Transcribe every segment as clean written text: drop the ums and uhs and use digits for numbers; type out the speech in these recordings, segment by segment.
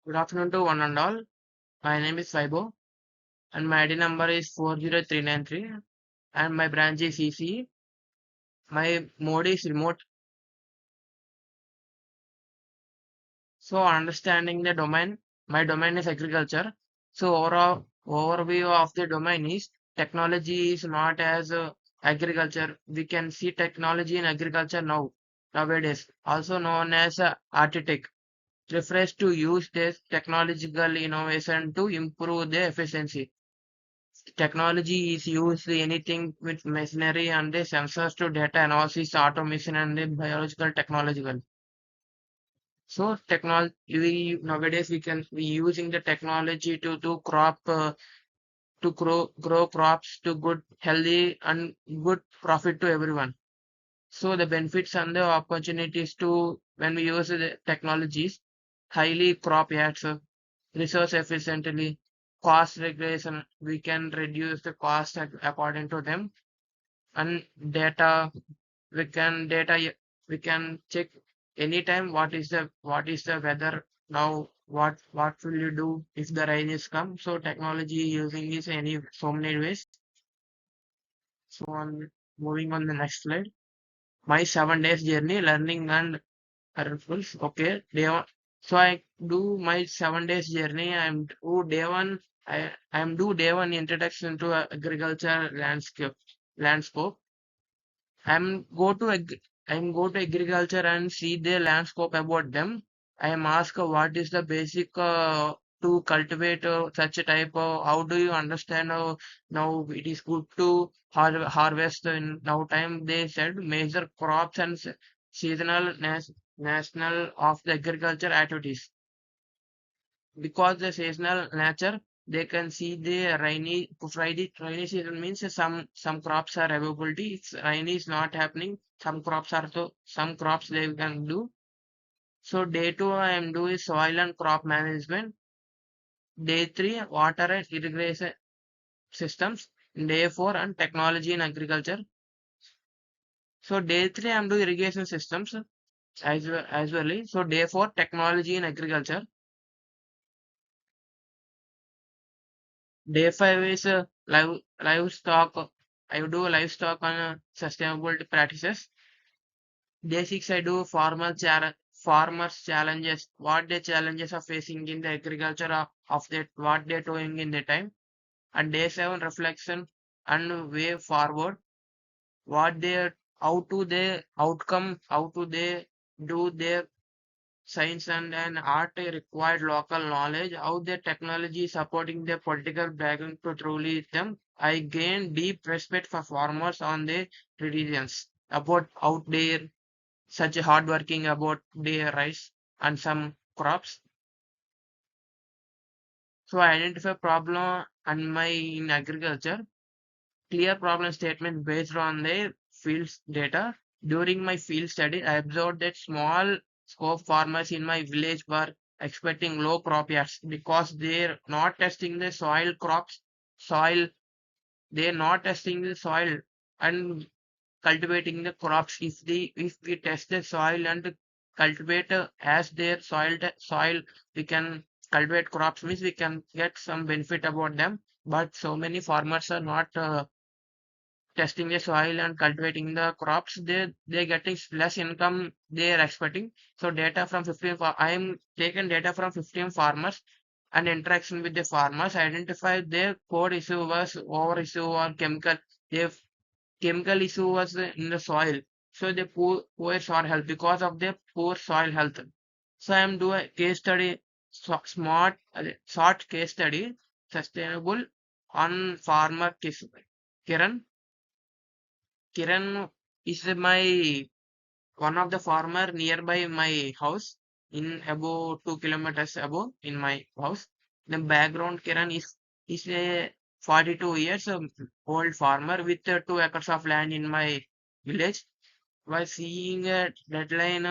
Good afternoon to one and all. My name is Saibo and my ID number is 40393 and my branch is EC. My mode is remote. So understanding the domain, my domain is agriculture. So overall overview of the domain is technology is not as agriculture. We can see technology in agriculture nowadays, also known as architect. Refers to use this technological innovation to improve the efficiency. Technology is used anything with machinery and the sensors to data analysis, automation, and the biological technological. So technology we nowadays we using the technology to crop to grow crops to good healthy and good profit to everyone. So the benefits and the opportunities to when we use the technologies, highly crop yields, resource efficiently, cost regulation, we can reduce the cost according to them, and data we can check anytime what is the weather now, what will you do if the rain is come. So technology using is any so many ways. So on moving on the next slide, my 7 days journey learning and Harmfuls. Okay, day one. So I do my 7 days journey. I'm do day one introduction to agriculture landscape. I'm go to I'm go to agriculture and see the landscape about them. I am asked what is the basic to cultivate such a type of, how do you understand now it is good to harvest in now time. They said major crops and seasonal national of the agriculture activities, because the seasonal nature they can see the rainy season means some crops are availability. If rainy is not happening, some crops they can do. So day two I am doing soil and crop management. Day three water and irrigation systems. Day four and technology in agriculture. So day three I'm doing irrigation systems as well. So day four technology in agriculture. Day five is livestock. I do livestock on sustainable practices. Day six I do farmers challenges. What the challenges are facing in the agriculture of that what they're doing in the time. And day seven reflection and way forward. What they how to they outcome, how to they do their science and art required local knowledge, how the technology is supporting their political background to truly them. I gain deep respect for farmers on their religions, about out there, such a hardworking about their rice and some crops. So I identify problem and my in agriculture, clear problem statement based on the field data. During my field study, I observed that small scope farmers in my village were expecting low crop yields because they're not testing the soil, they're not testing the soil and cultivating the crops. If we test the soil and cultivate as their soil, we can cultivate crops means we can get some benefit about them. But so many farmers are not testing the soil and cultivating the crops, they're getting less income they are expecting. So data from 15 I am taken data from 15 farmers and interaction with the farmers, identify their core issue was over issue or their chemical issue was in the soil. So they poor soil health because of their poor soil health. So I am do a case study, short case study, sustainable on farmer Kiran. Kiran is my one of the farmer nearby my house, in about 2 kilometers above in my house. The background Kiran is a 42 years old farmer with 2 acres of land in my village. While seeing a deadline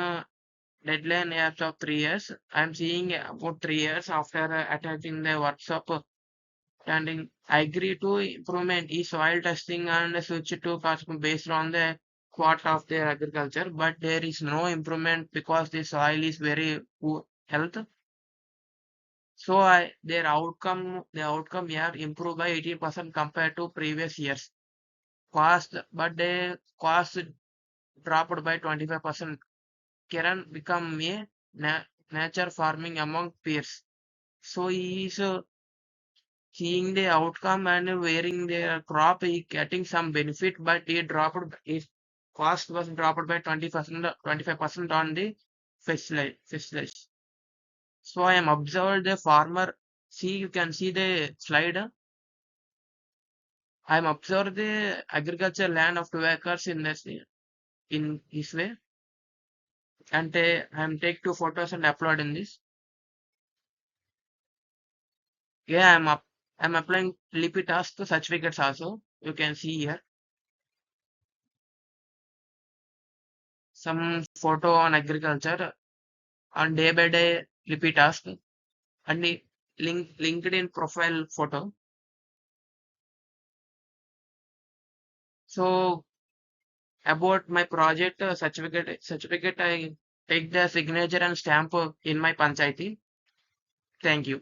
after 3 years, I'm seeing about 3 years after attending the workshop and I agree to improvement is soil testing and switch to custom based on the quality of their agriculture, but there is no improvement because the soil is very poor health. So the outcome here improved by 18% compared to previous years. But the cost dropped by 25%. Kiran become a nature farming among peers. So he is seeing the outcome and wearing the crop, he getting some benefit, but his cost was dropped by 20%, 25% on the fertilizer. So I am observed the farmer. See, you can see the slide. I am observed the agriculture land of 2 acres in this way, and I am take 2 photos and upload in this. Yeah, I'm applying Lipi task certificates also. You can see here some photo on agriculture on day by day Lipi task and the LinkedIn profile photo. So about my project certificate, I take the signature and stamp in my panchayati. Thank you.